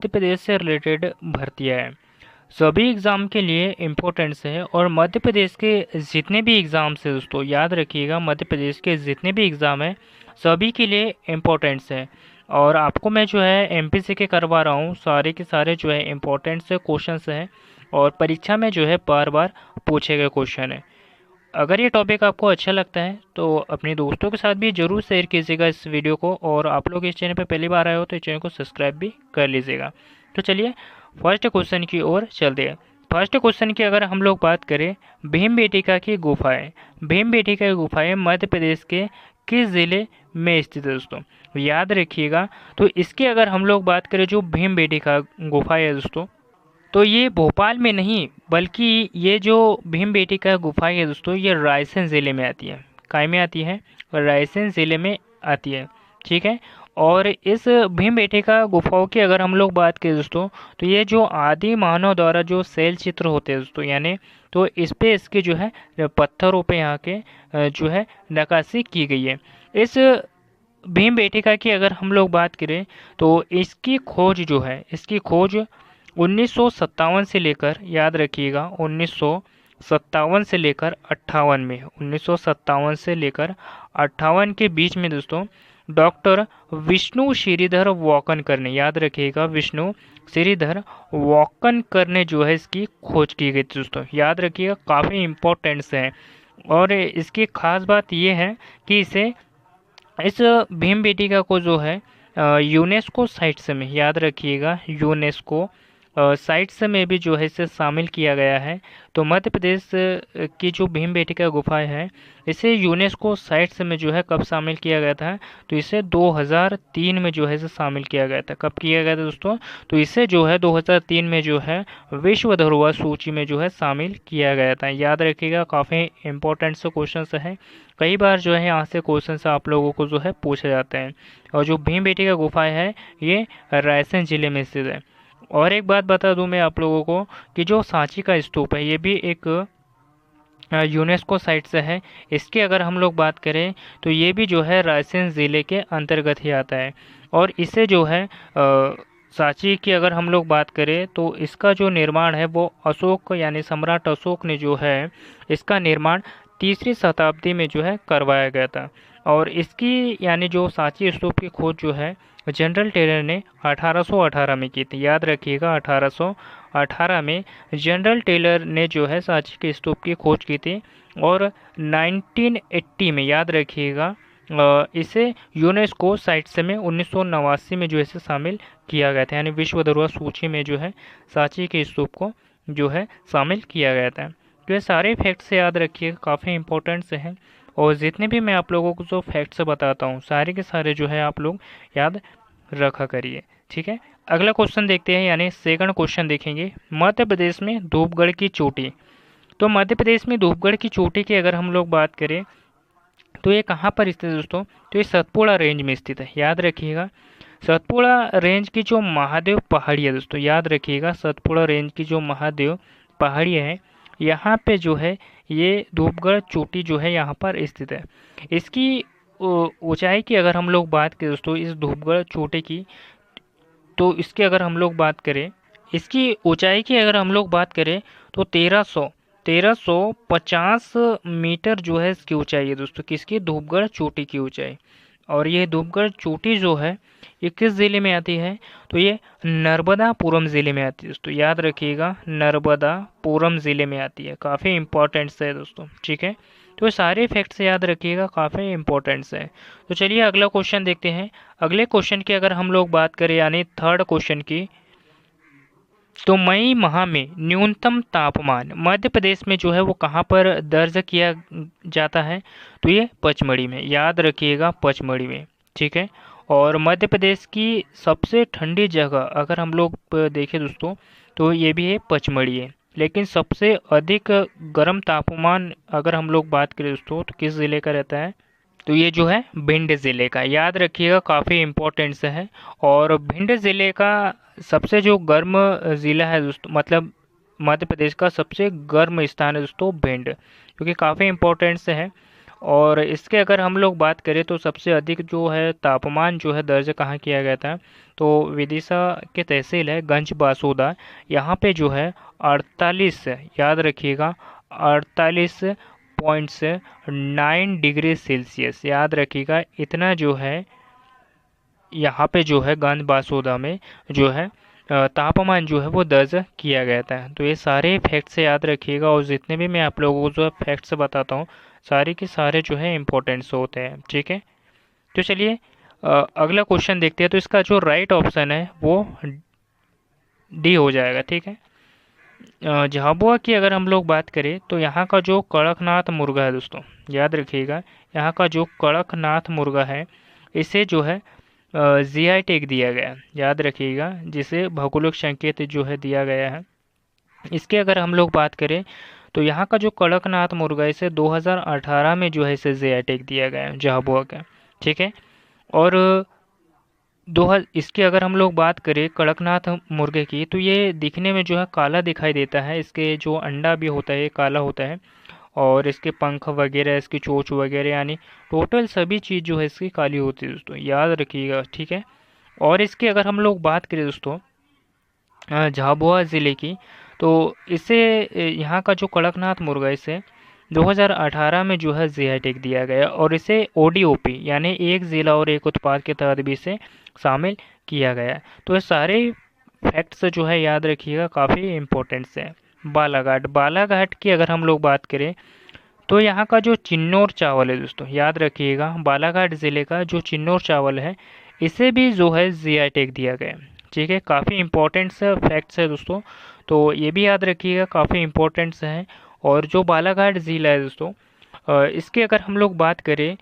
मध्य प्रदेश से रिलेटेड भर्तियाँ हैं। सभी एग्ज़ाम के लिए इम्पोर्टेंट्स है और मध्य प्रदेश के जितने भी एग्ज़ाम्स हैं दोस्तों, याद रखिएगा, मध्य प्रदेश के जितने भी एग्ज़ाम हैं सभी के लिए इम्पोर्टेंट्स है। और आपको मैं जो है एमपीसी के करवा रहा हूँ, सारे के सारे जो है इम्पोर्टेंट्स क्वेश्चंस हैं और परीक्षा में जो है बार बार पूछे गए क्वेश्चन है। अगर ये टॉपिक आपको अच्छा लगता है तो अपने दोस्तों के साथ भी ज़रूर शेयर कीजिएगा इस वीडियो को, और आप लोग इस चैनल पर पहली बार आए हो तो इस चैनल को सब्सक्राइब भी कर लीजिएगा। तो चलिए फर्स्ट क्वेश्चन की ओर चलते हैं। फर्स्ट क्वेश्चन की अगर हम लोग बात करें, भीमबेटका की गुफाएं, भीमबेटका की गुफाएं मध्य प्रदेश के किस ज़िले में स्थित है दोस्तों, याद रखिएगा। तो इसकी अगर हम लोग बात करें जो भीमबेटका गुफा है दोस्तों, तो ये भोपाल में नहीं बल्कि ये जो भीमबेटका गुफा है दोस्तों, ये रायसेन ज़िले में आती है। काय में आती है? रायसेन ज़िले में आती है। ठीक है। और इस भीमबेटका गुफाओं की अगर हम लोग बात करें दोस्तों, तो ये जो आदि मानव द्वारा जो शैल चित्र होते हैं दोस्तों, यानी तो इस पे इसके जो है पत्थरों पे यहाँ के जो है नक्काशी की गई है। इस भीमबेटका की अगर हम लोग बात करें तो इसकी खोज जो है, इसकी खोज 1957 से लेकर, याद रखिएगा, 1957 से लेकर 58 में, 1957 से लेकर 58 के बीच में दोस्तों डॉक्टर विष्णु श्रीधर वॉकनकर ने, याद रखिएगा, विष्णु श्रीधर वॉकनकर ने जो है इसकी खोज की गई थी दोस्तों। याद रखिएगा, काफ़ी इम्पोर्टेंट्स है। और इसकी खास बात ये है कि इस भीमबेटका को जो है यूनेस्को साइट्स में, याद रखिएगा, यूनेस्को साइट्स में भी जो है इसे शामिल किया गया है। तो मध्य प्रदेश की जो भीमबेटका गुफाएं हैं, इसे यूनेस्को साइट्स में जो है कब शामिल किया गया था, तो इसे 2003 में जो है इसे शामिल किया गया था। कब किया गया था दोस्तों? तो इसे जो है 2003 में जो है विश्व धरोहर सूची में जो है शामिल किया गया था। याद रखिएगा, काफ़ी इंपॉर्टेंट से क्वेश्चन है। कई बार जो है यहाँ से क्वेश्चन आप लोगों को जो है पूछे जाते हैं। और जो भीमबेटका गुफाएं है ये रायसेन जिले में स्थित है। और एक बात बता दूं मैं आप लोगों को कि जो सांची का स्तूप है ये भी एक यूनेस्को साइट से है। इसकी अगर हम लोग बात करें तो ये भी जो है रायसेन ज़िले के अंतर्गत ही आता है। और इसे जो है सांची की अगर हम लोग बात करें तो इसका जो निर्माण है वो अशोक यानी सम्राट अशोक ने जो है इसका निर्माण 3री शताब्दी में जो है करवाया गया था। और इसकी यानी जो सांची स्तूप की खोज जो है जनरल टेलर ने 1818 में की थी। याद रखिएगा, 1818 में जनरल टेलर ने जो है सांची के स्तूप की खोज की थी। और 1980 में, याद रखिएगा, इसे यूनेस्को साइट्स में 1989 में जो है इसे शामिल किया गया था, यानी विश्व धरोहर सूची में जो है सांची के स्तूप को जो है शामिल किया गया था। तो ये सारे फैक्ट्स याद रखिएगा, काफ़ी इंपॉर्टेंट से हैं। और जितने भी मैं आप लोगों को जो फैक्ट्स बताता हूँ सारे के सारे जो है आप लोग याद रखा करिए। ठीक है। अगला क्वेश्चन देखते हैं, यानी सेकंड क्वेश्चन देखेंगे। मध्य प्रदेश में धूपगढ़ की चोटी, तो मध्य प्रदेश में धूपगढ़ की चोटी की अगर हम लोग बात करें तो ये कहाँ पर स्थित है दोस्तों? तो ये सतपुड़ा रेंज में स्थित है। याद रखिएगा, सतपुड़ा रेंज की जो महादेव पहाड़ी है दोस्तों, याद रखिएगा, सतपुड़ा रेंज की जो महादेव पहाड़ी है यहाँ पे जो है ये धूपगढ़ चोटी जो है यहाँ पर स्थित है। इसकी ऊंचाई की अगर हम लोग बात करें दोस्तों, इस धूपगढ़ चोटी की, तो इसकी अगर हम लोग बात करें, इसकी ऊंचाई की अगर हम लोग बात करें तो 1350 मीटर जो है इसकी ऊंचाई है दोस्तों, किसकी? धूपगढ़ चोटी की ऊंचाई। और ये धूपगढ़ चोटी जो है ये किस ज़िले में आती है? तो ये नर्मदापुरम ज़िले में आती है दोस्तों। याद रखिएगा, नर्मदापुरम ज़िले में आती है। काफ़ी इंपॉर्टेंट है दोस्तों। ठीक है। तो ये सारे फैक्ट्स याद रखिएगा, काफ़ी इंपॉर्टेंट्स है। तो चलिए अगला क्वेश्चन देखते हैं। अगले क्वेश्चन की अगर हम लोग बात करें, यानी थर्ड क्वेश्चन की, तो मई माह में न्यूनतम तापमान मध्य प्रदेश में जो है वो कहाँ पर दर्ज किया जाता है? तो ये पचमढ़ी में। याद रखिएगा, पचमढ़ी में। ठीक है। और मध्य प्रदेश की सबसे ठंडी जगह अगर हम लोग देखें दोस्तों तो ये भी है पचमढ़ी है। लेकिन सबसे अधिक गर्म तापमान अगर हम लोग बात करें दोस्तों तो किस ज़िले का रहता है? तो ये जो है भिंड ज़िले का। याद रखिएगा, काफ़ी इम्पोर्टेंट से है। और भिंड ज़िले का सबसे जो गर्म ज़िला है दोस्तों, मतलब मध्य प्रदेश का सबसे गर्म स्थान है दोस्तों भिंड, क्योंकि काफ़ी इम्पोर्टेंट से है। और इसके अगर हम लोग बात करें तो सबसे अधिक जो है तापमान जो है दर्ज कहाँ किया गया था, तो विदिशा के तहसील है गंज बासोदा, यहाँ पे जो है 48, याद रखिएगा 48.9 डिग्री सेल्सियस, याद रखिएगा इतना जो है यहाँ पे जो है गंज बासोदा में जो है तापमान जो है वो दर्ज किया गया था। तो ये सारे फैक्ट्स याद रखिएगा, और जितने भी मैं आप लोगों को जो है फैक्ट्स बताता हूँ सारे के सारे जो है इम्पोर्टेंट्स होते हैं, ठीक है। तो चलिए अगला क्वेश्चन देखते हैं। तो इसका जो राइट ऑप्शन है वो डी हो जाएगा, ठीक है। झाबुआ की अगर हम लोग बात करें तो यहाँ का जो कड़कनाथ मुर्गा है दोस्तों, याद रखिएगा यहाँ का जो कड़कनाथ मुर्गा है इसे जो है जीआई टैग दिया गया, याद रखिएगा, जिसे भौगोलिक संकेत जो है दिया गया है। इसके अगर हम लोग बात करें तो यहाँ का जो कड़कनाथ मुर्गा इसे 2018 में जो है इसे जीआई टैग दिया गया है झाबुआ का, ठीक है। और इसकी अगर हम लोग बात करें कड़कनाथ मुर्गे की, तो ये दिखने में जो है काला दिखाई देता है, इसके जो अंडा भी होता है काला होता है, और इसके पंख वगैरह, इसकी चोंच वगैरह, यानी टोटल सभी चीज़ जो है इसकी काली होती है दोस्तों, याद रखिएगा, ठीक है। और इसकी अगर हम लोग बात करें दोस्तों झाबुआ ज़िले की, तो इसे यहाँ का जो कड़कनाथ मुर्गा इसे 2018 में जो है जीआई टैग दिया गया, और इसे ओडीओपी यानी एक ज़िला और एक उत्पाद के तहत भी इसे शामिल किया गया है। तो ये सारे फैक्ट्स जो है याद रखिएगा, काफ़ी इम्पोर्टेंट्स हैं। बालाघाट, बालाघाट की अगर हम लोग बात करें तो यहाँ का जो चिन्नौर चावल है दोस्तों, याद रखिएगा बालाघाट ज़िले का जो चिन्नौर चावल है इसे भी जो है जीआई टैग दिया गया है, ठीक है। काफ़ी इम्पोर्टेंट फैक्ट्स है दोस्तों, तो ये भी याद रखिएगा, काफ़ी इम्पोर्टेंट्स हैं। और जो बालाघाट ज़िला है दोस्तों इसकी अगर हम लोग बात करें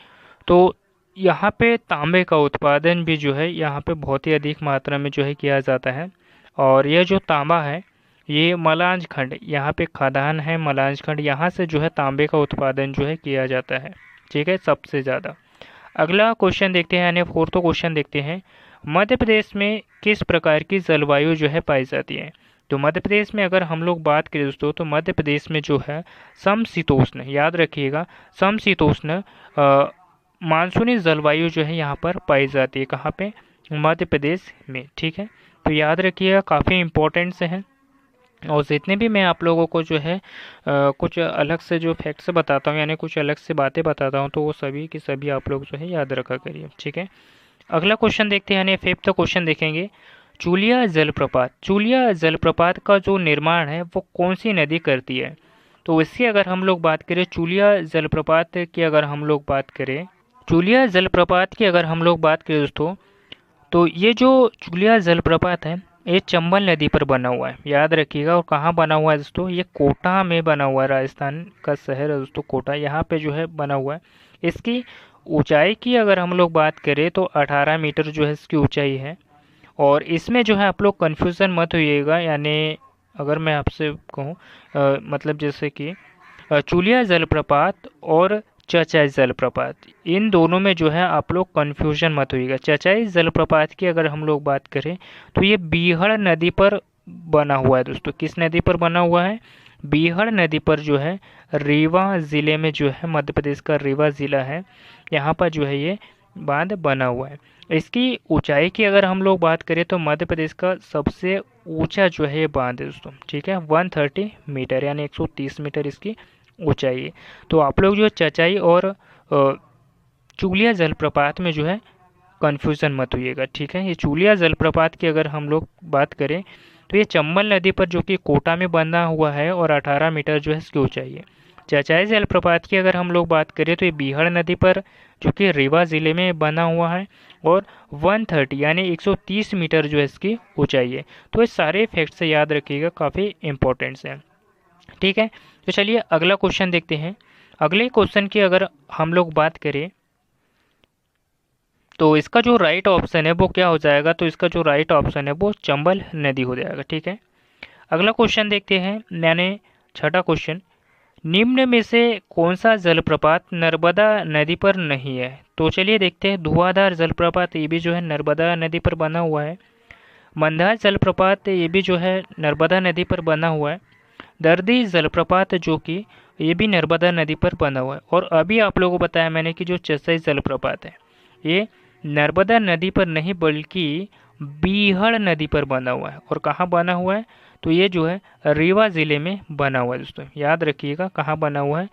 तो यहाँ पे तांबे का उत्पादन भी जो है यहाँ पे बहुत ही अधिक मात्रा में जो है किया जाता है। और यह जो तांबा है ये मलांज खंड, यहाँ पे खदान है मलांज खंड, यहाँ से जो है तांबे का उत्पादन जो है किया जाता है, ठीक है, सबसे ज़्यादा। अगला क्वेश्चन देखते हैं, यानी फोर्थ क्वेश्चन देखते हैं। मध्य प्रदेश में किस प्रकार की जलवायु जो है पाई जाती है? तो मध्य प्रदेश में अगर हम लोग बात करें दोस्तों तो मध्य प्रदेश में जो है समशीतोष्ण, याद रखिएगा समशीतोष्ण मानसूनी जलवायु जो है यहाँ पर पाई जाती है, कहाँ पे? मध्य प्रदेश में, ठीक है। तो याद रखिएगा, काफ़ी इम्पोर्टेंट से हैं। और जितने भी मैं आप लोगों को जो है कुछ अलग से जो फैक्ट्स बताता हूँ, यानी कुछ अलग से बातें बताता हूँ, तो वो सभी की सभी आप लोग जो है याद रखा करिए, ठीक है। अगला क्वेश्चन देखते हैं, यानी फिफ्थ क्वेश्चन देखेंगे। चूलिया जलप्रपात, चूलिया जलप्रपात का जो निर्माण है वो कौन सी नदी करती है? तो इसकी अगर हम लोग बात करें चूलिया जलप्रपात की अगर हम लोग बात करें चूलिया जलप्रपात की अगर हम लोग बात करें दोस्तों, तो ये जो चूलिया जलप्रपात है ये चंबल नदी पर बना हुआ है, याद रखिएगा। और कहाँ बना हुआ है दोस्तों? ये कोटा में बना हुआ है, राजस्थान का शहर है दोस्तों कोटा, यहाँ पे जो है बना हुआ है। इसकी ऊंचाई की अगर हम लोग बात करें तो 18 मीटर जो है इसकी ऊंचाई है। और इसमें जो है आप लोग कन्फ्यूज़न मत होइएगा, यानी अगर मैं आपसे कहूँ मतलब जैसे कि चूलिया जलप्रपात और चचाई जलप्रपात, इन दोनों में जो है आप लोग कन्फ्यूजन मत होइएगा। चचाई जलप्रपात की अगर हम लोग बात करें तो ये बीहड़ नदी पर बना हुआ है दोस्तों। किस नदी पर बना हुआ है? बीहड़ नदी पर जो है रीवा ज़िले में जो है, मध्य प्रदेश का रीवा ज़िला है, यहाँ पर जो है ये बांध बना हुआ है। इसकी ऊंचाई की अगर हम लोग बात करें तो मध्य प्रदेश का सबसे ऊंचा जो है ये बांध है दोस्तों, ठीक है, 130 मीटर यानी 130 मीटर इसकी ऊंचाई है। तो आप लोग जो चचाई और चूलिया जलप्रपात में जो है कन्फ्यूज़न मत होइएगा, ठीक है। ये चूलिया जलप्रपात की अगर हम लोग बात करें तो ये चंबल नदी पर जो कि कोटा में बना हुआ है और 18 मीटर जो है इसकी ऊंचाई है। चचाई जलप्रपात की अगर हम लोग बात करें तो ये बीहड़ नदी पर जो कि रीवा ज़िले में बना हुआ है और 130 यानी 130 मीटर जो है इसकी ऊंचाई है। तो ये सारे फैक्ट से याद रखिएगा, काफ़ी इंपॉर्टेंट्स हैं, ठीक है। तो चलिए अगला क्वेश्चन देखते हैं। अगले क्वेश्चन की अगर हम लोग बात करें तो इसका जो राइट ऑप्शन है वो क्या हो जाएगा? तो इसका जो राइट ऑप्शन है वो चंबल नदी हो जाएगा, ठीक है। अगला क्वेश्चन देखते हैं, यानी छठा क्वेश्चन। निम्न में से कौन सा जलप्रपात नर्मदा नदी पर नहीं है? तो चलिए देखते हैं। धुआंधार जलप्रपात ये भी जो है नर्मदा नदी पर बना हुआ है। मंदार जलप्रपात ये भी जो है नर्मदा नदी पर बना हुआ है। दर्दी जलप्रपात जो कि ये भी नर्मदा नदी पर बना हुआ है। और अभी आप लोगों को बताया मैंने कि जो चसई जलप्रपात है ये नर्मदा नदी पर नहीं बल्कि बीहड़ नदी पर बना हुआ है। और कहाँ बना हुआ है, तो ये जो है रीवा ज़िले में बना हुआ है दोस्तों, याद रखिएगा कहाँ बना हुआ है,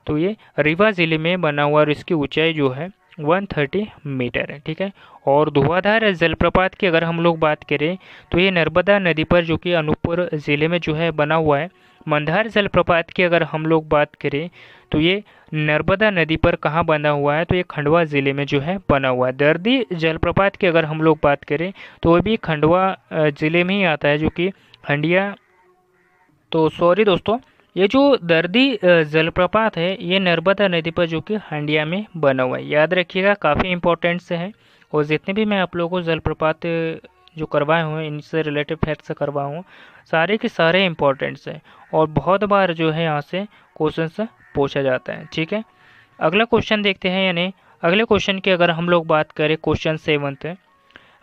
तो ये रीवा ज़िले में बना हुआ और इसकी ऊंचाई जो है 130 मीटर है। ठीक है। और धुआंधार जलप्रपात की अगर हम लोग बात करें तो ये नर्मदा नदी पर जो कि अनूपपुर ज़िले में जो है बना हुआ है। मंदार जलप्रपात की अगर हम लोग बात करें तो ये नर्मदा नदी पर कहाँ बना हुआ है, तो ये खंडवा ज़िले में जो है बना हुआ है। दर्दी जलप्रपात की अगर हम लोग बात करें तो वो भी खंडवा ज़िले में ही आता है, जो कि हंडिया, तो सॉरी दोस्तों, ये जो दर्दी जलप्रपात है ये नर्मदा नदी पर जो कि हंडिया में बना हुआ है। याद रखिएगा काफ़ी इंपॉर्टेंट से है। और जितने भी मैं आप लोगों को जलप्रपात जो करवाए हुए हैं इनसे रिलेटेड फैक्ट से करवाया हूँ, सारे के सारे इंपॉर्टेंट्स हैं और बहुत बार जो है यहाँ से क्वेश्चन पूछा जाता है। ठीक है। अगला क्वेश्चन देखते हैं, यानी अगले क्वेश्चन की अगर हम लोग बात करें, क्वेश्चन 7 है,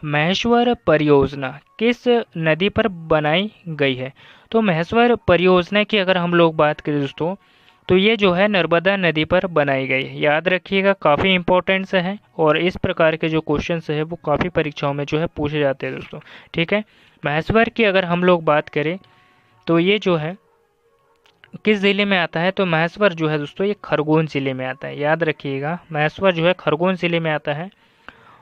महेश्वर परियोजना किस नदी पर बनाई गई है। तो महेश्वर परियोजना की अगर हम लोग बात करें दोस्तों तो ये जो है नर्मदा नदी पर बनाई गई है। याद रखिएगा काफ़ी इंपॉर्टेंट है और इस प्रकार के जो क्वेश्चन है वो काफ़ी परीक्षाओं में जो है पूछे जाते हैं दोस्तों। ठीक है। महेश्वर की अगर हम लोग बात करें तो ये जो है किस ज़िले में आता है, तो महेश्वर जो है दोस्तों ये खरगोन ज़िले में आता है। याद रखिएगा महेश्वर जो है खरगोन ज़िले में आता है।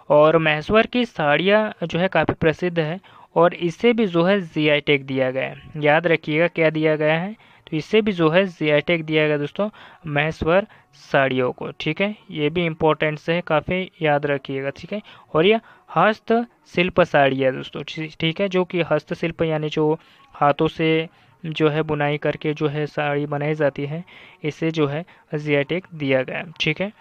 और महेश्वर की साड़ियाँ जो है काफ़ी प्रसिद्ध है और इससे भी जो है जीआई टैग दिया गया है। याद रखिएगा क्या दिया गया है, तो इससे भी जो है जीआई टैग दिया गया दोस्तों महेश्वर साड़ियों को। ठीक है। ये भी इम्पोर्टेंट है, काफ़ी याद रखिएगा। ठीक है। और यह हस्तशिल्प साड़ी है दोस्तों। ठीक है। जो कि हस्तशिल्प यानी जो हाथों से जो है बुनाई करके जो है साड़ी बनाई जाती है, इसे जो है जीआई टैग दिया गया है। ठीक है।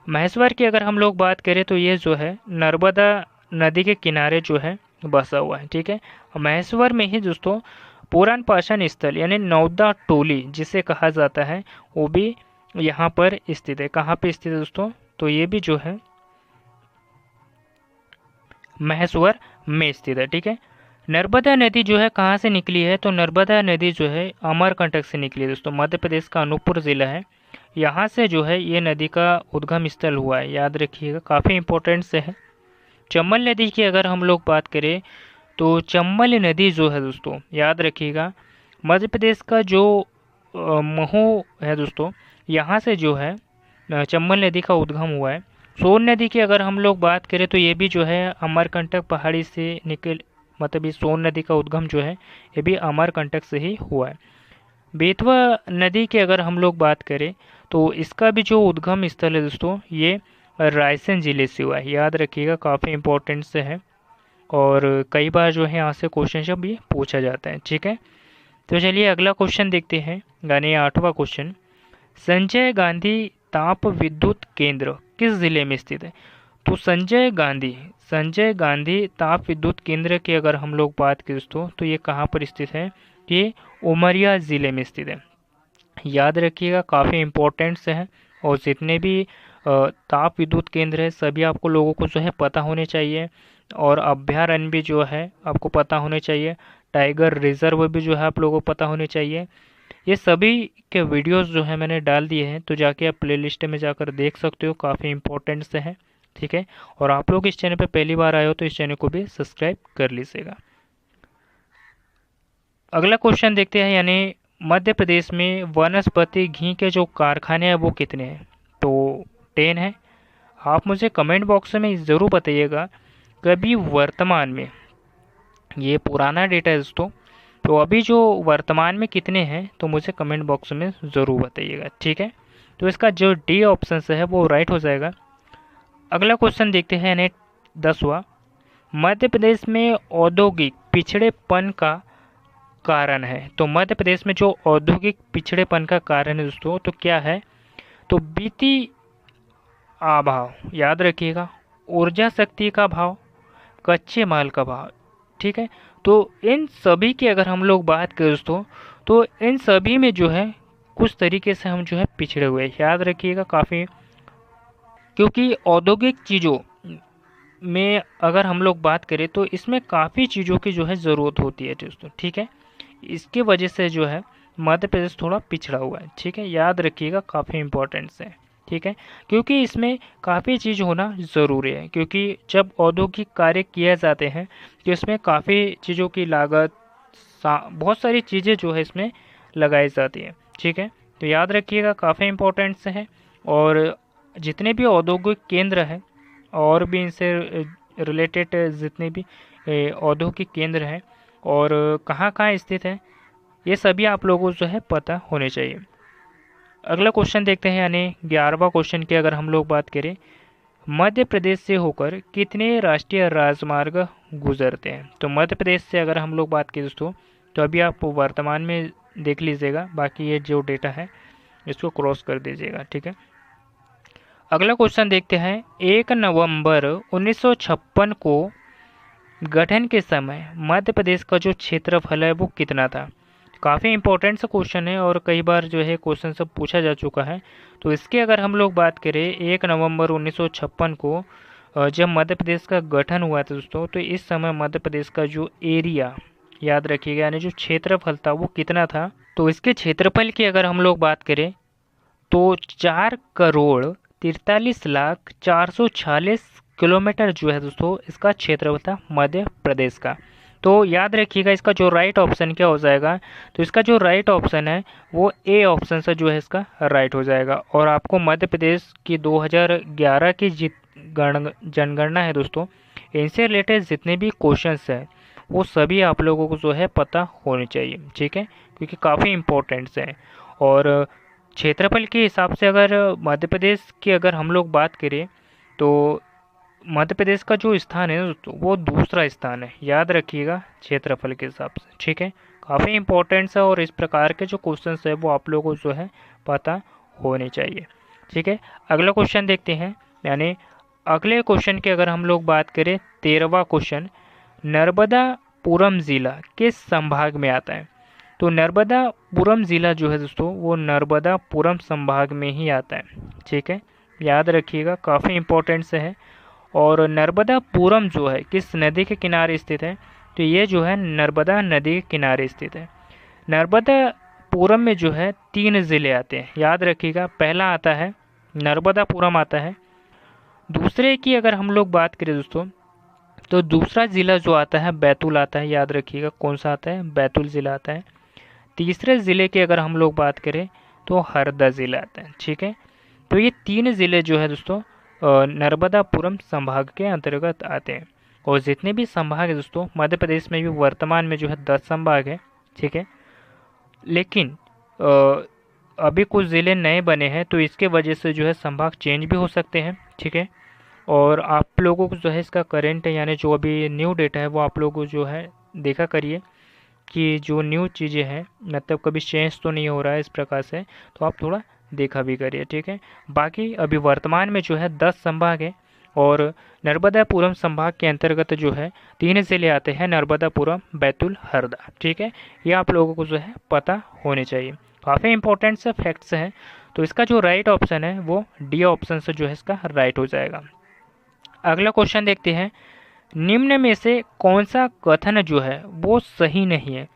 महेश्वर की अगर हम लोग बात करें तो ये जो है नर्मदा नदी के किनारे जो है बसा हुआ है। ठीक है। महेश्वर में ही दोस्तों पुराण पाषाण स्थल यानी नौदा टोली जिसे कहा जाता है वो भी यहाँ पर स्थित है। कहाँ पे स्थित है दोस्तों, तो ये भी जो है महेश्वर में स्थित है। ठीक है। नर्मदा नदी जो है कहाँ से निकली है, तो नर्मदा नदी जो है अमरकंटक से निकली है दोस्तों। मध्य प्रदेश का अनूपपुर जिला है, यहाँ से जो है ये नदी का उद्गम स्थल हुआ है। याद रखिएगा काफ़ी इंपॉर्टेंट से है। चंबल नदी की अगर हम लोग बात करें तो चंबल नदी जो है दोस्तों याद रखिएगा मध्य प्रदेश का जो महू है दोस्तों, यहाँ से जो है चंबल नदी का उद्गम हुआ है। सोन नदी की अगर हम लोग बात करें तो ये भी जो है अमरकंटक पहाड़ी से निकल, मतलब ये सोन नदी का उद्गम जो है ये भी अमरकंटक से ही हुआ है। बेतवा नदी की अगर हम लोग बात करें तो इसका भी जो उद्गम स्थल है दोस्तों ये रायसेन ज़िले से हुआ है। याद रखिएगा काफ़ी इंपॉर्टेंट से है और कई बार जो है यहाँ से क्वेश्चन जब भी पूछा जाता है। ठीक है। तो चलिए अगला क्वेश्चन देखते हैं, यानी 8वां क्वेश्चन, संजय गांधी ताप विद्युत केंद्र किस ज़िले में स्थित है। तो संजय गांधी ताप विद्युत केंद्र की अगर हम लोग बात करें दोस्तों तो ये कहाँ पर स्थित है, ये उमरिया ज़िले में स्थित है। याद रखिएगा काफ़ी इम्पोर्टेंट से है और जितने भी ताप विद्युत केंद्र है सभी आपको लोगों को जो है पता होने चाहिए और अभ्यारण्य भी जो है आपको पता होने चाहिए, टाइगर रिजर्व भी जो है आप लोगों को पता होने चाहिए। ये सभी के वीडियोस जो है मैंने डाल दिए हैं, तो जाके आप प्लेलिस्ट में जाकर देख सकते हो, काफ़ी इंपॉर्टेंट से है। ठीक है। और आप लोग इस चैनल पे पहली बार आए हो तो इस चैनल को भी सब्सक्राइब कर लीजिएगा। अगला क्वेश्चन देखते हैं, यानी मध्य प्रदेश में वनस्पति घी के जो कारखाने हैं वो कितने हैं, तो 10 है। आप मुझे कमेंट बॉक्स में ज़रूर बताइएगा कभी वर्तमान में, ये पुराना डेटा है दोस्तों, तो अभी जो वर्तमान में कितने हैं तो मुझे कमेंट बॉक्स में ज़रूर बताइएगा। ठीक है। तो इसका जो डी ऑप्शन है वो राइट हो जाएगा। अगला क्वेश्चन देखते हैं, यानी 10वां, मध्य प्रदेश में औद्योगिक पिछड़ेपन का कारण है। तो मध्य प्रदेश में जो औद्योगिक पिछड़ेपन का कारण है दोस्तों तो क्या है, तो वित्तीय अभाव, याद रखिएगा, ऊर्जा शक्ति का भाव, कच्चे माल का भाव। ठीक है। तो इन सभी की अगर हम लोग बात करें दोस्तों तो इन सभी में जो है कुछ तरीके से हम जो है पिछड़े हुए हैं। याद रखिएगा काफ़ी, क्योंकि औद्योगिक चीज़ों में अगर हम लोग बात करें तो इसमें काफ़ी चीज़ों की जो है ज़रूरत होती है दोस्तों। ठीक है। इसके वजह से जो है मध्य प्रदेश थोड़ा पिछड़ा हुआ है। ठीक है, याद रखिएगा, काफ़ी इम्पोर्टेंट्स है। ठीक है, क्योंकि इसमें काफ़ी चीज़ होना ज़रूरी है, क्योंकि जब औद्योगिक कार्य किए जाते हैं तो इसमें काफ़ी चीज़ों की लागत, बहुत सारी चीज़ें जो है इसमें लगाई जाती है। ठीक है, तो याद रखिएगा, काफ़ी इम्पोर्टेंट्स है। और जितने भी औद्योगिक केंद्र हैं और भी इनसे रिलेटेड जितने भी औद्योगिक केंद्र हैं और कहाँ कहाँ स्थित है, ये सभी आप लोगों को जो है पता होने चाहिए। अगला क्वेश्चन देखते हैं, यानी 11वां क्वेश्चन की अगर हम लोग बात करें, मध्य प्रदेश से होकर कितने राष्ट्रीय राजमार्ग गुजरते हैं। तो मध्य प्रदेश से अगर हम लोग बात करें दोस्तों, तो अभी आप वर्तमान में देख लीजिएगा, बाकी ये जो डेटा है इसको क्रॉस कर दीजिएगा। ठीक है, अगला क्वेश्चन देखते हैं, 1 नवंबर 1956 को गठन के समय मध्य प्रदेश का जो क्षेत्रफल है वो कितना था। काफ़ी इंपॉर्टेंट सा क्वेश्चन है और कई बार जो है क्वेश्चन सब पूछा जा चुका है। तो इसके अगर हम लोग बात करें, 1 नवंबर 1956 को जब मध्य प्रदेश का गठन हुआ था दोस्तों, तो इस समय मध्य प्रदेश का जो एरिया, याद रखिएगा, यानी जो क्षेत्रफल था वो कितना था। तो इसके क्षेत्रफल की अगर हम लोग बात करें तो 4,43,04,46 किलोमीटर जो है दोस्तों इसका क्षेत्रफल था मध्य प्रदेश का। तो याद रखिएगा, इसका जो राइट ऑप्शन क्या हो जाएगा, तो इसका जो राइट ऑप्शन है वो ए ऑप्शन से जो है इसका राइट हो जाएगा। और आपको मध्य प्रदेश की 2011 की जनगणना है दोस्तों, इनसे रिलेटेड जितने भी क्वेश्चंस हैं वो सभी आप लोगों को जो है पता होने चाहिए। ठीक है, क्योंकि काफ़ी इम्पोर्टेंट्स हैं। और क्षेत्रफल के हिसाब से अगर मध्य प्रदेश की अगर हम लोग बात करें तो मध्य प्रदेश का जो स्थान है दोस्तों वो दूसरा स्थान है, याद रखिएगा, क्षेत्रफल के हिसाब से। ठीक है, काफ़ी इंपॉर्टेंट है और इस प्रकार के जो क्वेश्चंस है वो आप लोगों को जो है पता होने चाहिए। ठीक है, अगला क्वेश्चन देखते हैं, यानी अगले क्वेश्चन की अगर हम लोग बात करें, 13वां क्वेश्चन, नर्मदापुरम ज़िला किस संभाग में आता है। तो नर्मदापुरम ज़िला जो है दोस्तों वो नर्मदापुरम संभाग में ही आता है। ठीक है, याद रखिएगा, काफ़ी इंपॉर्टेंट से है। और नर्मदापुरम जो है किस नदी के किनारे स्थित है, तो ये जो है नर्मदा नदी के किनारे स्थित है। नर्मदापुरम में जो है 3 ज़िले आते हैं, याद रखिएगा, पहला आता है नर्मदापुरम आता है। दूसरे की अगर हम लोग बात करें दोस्तों, तो दूसरा ज़िला जो आता है बैतूल आता है, याद रखिएगा, कौन सा आता है, बैतूल ज़िला आता है। तीसरे ज़िले की अगर हम लोग बात करें तो हरदा ज़िला आता है। ठीक है, तो ये 3 ज़िले जो है दोस्तों नर्मदापुरम संभाग के अंतर्गत आते हैं। और जितने भी संभाग है दोस्तों मध्य प्रदेश में भी वर्तमान में जो है 10 संभाग है। ठीक है, लेकिन अभी कुछ ज़िले नए बने हैं तो इसके वजह से जो है संभाग चेंज भी हो सकते हैं। ठीक है, और आप लोगों को जो है इसका करेंट यानी जो अभी न्यू डेटा है वो आप लोगों को जो है देखा करिए कि जो न्यू चीज़ें हैं मतलब कभी चेंज तो नहीं हो रहा है इस प्रकार से, तो आप थोड़ा देखा भी करिए। ठीक है, बाकी अभी वर्तमान में जो है 10 संभाग है और नर्मदापुरम संभाग के अंतर्गत जो है 3 ज़िले आते हैं, नर्मदापुरम, बैतूल, हरदा। ठीक है, ये आप लोगों को जो है पता होने चाहिए, काफ़ी इंपॉर्टेंट से फैक्ट्स हैं। तो इसका जो राइट ऑप्शन है वो डी ऑप्शन से जो है इसका राइट हो जाएगा। अगला क्वेश्चन देखते हैं, निम्न में से कौन सा कथन जो है वो सही नहीं है।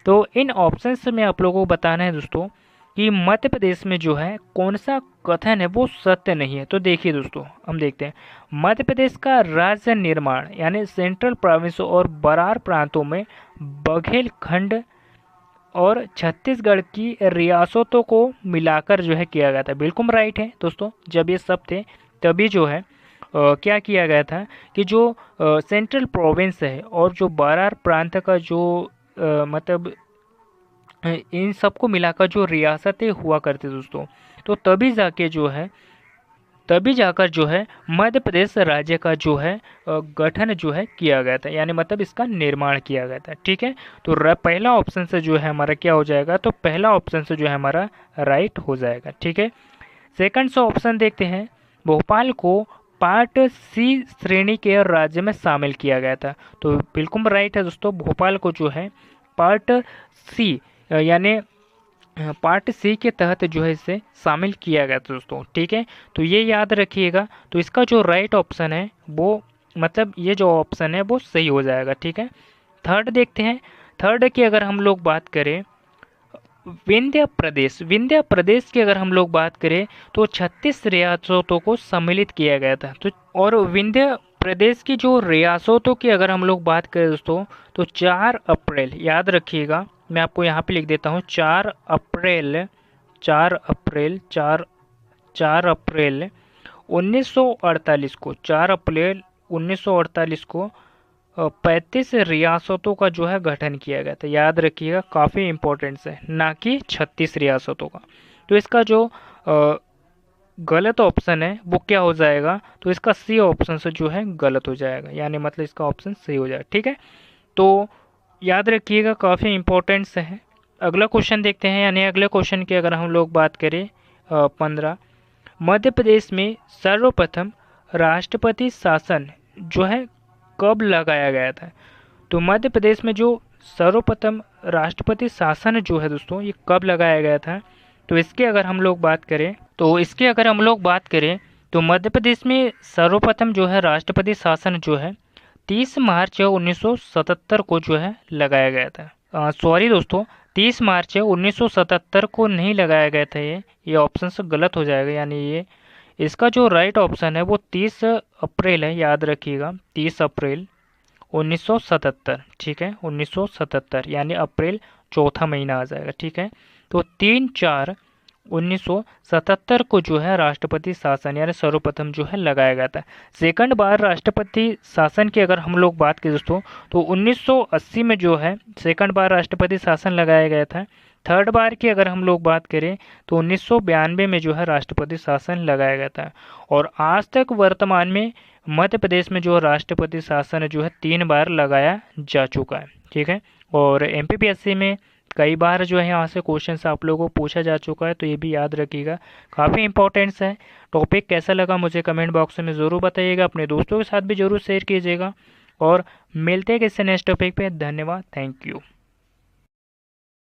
तो इन ऑप्शंस में आप लोगों को बताना है दोस्तों कि मध्य प्रदेश में जो है कौन सा कथन है वो सत्य नहीं है। तो देखिए दोस्तों, हम देखते हैं, मध्य प्रदेश का राज्य निर्माण यानी सेंट्रल प्रोविंस और बरार प्रांतों में बघेलखंड और छत्तीसगढ़ की रियासतों को मिलाकर जो है किया गया था। बिल्कुल राइट है दोस्तों, जब ये सब थे तभी जो है क्या किया गया था कि जो सेंट्रल प्रोविंस है और जो बरार प्रांत का जो मतलब इन सबको मिलाकर जो रियासतें हुआ करती दोस्तों, तो तभी जाकर जो है मध्य प्रदेश राज्य का जो है गठन जो है किया गया था, यानी मतलब इसका निर्माण किया गया था। ठीक है, तो पहला ऑप्शन से जो है हमारा क्या हो जाएगा, तो पहला ऑप्शन से जो है हमारा राइट हो जाएगा। ठीक है, सेकंड से ऑप्शन देखते हैं, भोपाल को पार्ट सी श्रेणी के राज्य में शामिल किया गया था। तो बिल्कुल राइट है दोस्तों, भोपाल को जो है पार्ट सी यानी पार्ट सी के तहत जो है इसे शामिल किया गया था दोस्तों। ठीक है, तो ये याद रखिएगा, तो इसका जो राइट ऑप्शन है वो मतलब ये जो ऑप्शन है वो सही हो जाएगा। ठीक है, थर्ड देखते हैं, थर्ड की अगर हम लोग बात करें, विंध्य प्रदेश की अगर हम लोग बात करें तो 36 रियासतों को सम्मिलित किया गया था। तो और विंध्य प्रदेश की जो रियासतों की अगर हम लोग बात करें दोस्तों, तो 4 अप्रैल, याद रखिएगा, मैं आपको यहाँ पे लिख देता हूँ, 4 अप्रैल 1948 को, 4 अप्रैल 1948 को 35 रियासतों का जो है गठन किया गया था। याद रखिएगा, काफ़ी इंपॉर्टेंट है, ना कि 36 रियासतों का। तो इसका जो गलत ऑप्शन है वो क्या हो जाएगा, तो इसका सी ऑप्शन से जो है गलत हो जाएगा, यानी मतलब इसका ऑप्शन सही हो जाएगा। ठीक है, तो याद रखिएगा, काफ़ी इंपॉर्टेंट है। अगला क्वेश्चन देखते हैं, यानी अगले क्वेश्चन की अगर हम लोग बात करें 15, मध्य प्रदेश में सर्वप्रथम राष्ट्रपति शासन जो है कब लगाया गया था। तो मध्य प्रदेश में जो सर्वप्रथम राष्ट्रपति शासन जो है दोस्तों, ये कब लगाया गया था। तो इसके अगर हम लोग बात करें तो मध्य प्रदेश में सर्वप्रथम जो है राष्ट्रपति शासन जो है 30 मार्च 1977 को जो है लगाया गया था। सॉरी दोस्तों, 30 मार्च 1977 को नहीं लगाया गया था, ये ऑप्शन से गलत हो जाएगा, यानी ये इसका जो राइट ऑप्शन है वो 30 अप्रैल है। याद रखिएगा, 30 अप्रैल 1977। ठीक है, 1977, यानी अप्रैल चौथा महीना आ जाएगा। ठीक है, तो 3/4/1977 को जो है राष्ट्रपति शासन यानी सर्वप्रथम जो है लगाया गया था। सेकंड बार राष्ट्रपति शासन की अगर हम लोग बात करें दोस्तों, तो 1980 में जो है सेकंड बार राष्ट्रपति शासन लगाया गया था। थर्ड बार की अगर हम लोग बात करें तो 1992 में जो है राष्ट्रपति शासन लगाया गया था। और आज तक वर्तमान में मध्य प्रदेश में जो राष्ट्रपति शासन जो है 3 बार लगाया जा चुका है। ठीक है, और एमपीपीएससी में कई बार जो है यहाँ से क्वेश्चन आप लोगों को पूछा जा चुका है, तो ये भी याद रखिएगा, काफ़ी इंपॉर्टेंट्स है। टॉपिक कैसा लगा मुझे कमेंट बॉक्स में ज़रूर बताइएगा, अपने दोस्तों के साथ भी ज़रूर शेयर कीजिएगा, और मिलते हैं किसी नेक्स्ट टॉपिक पे। धन्यवाद, थैंक यू।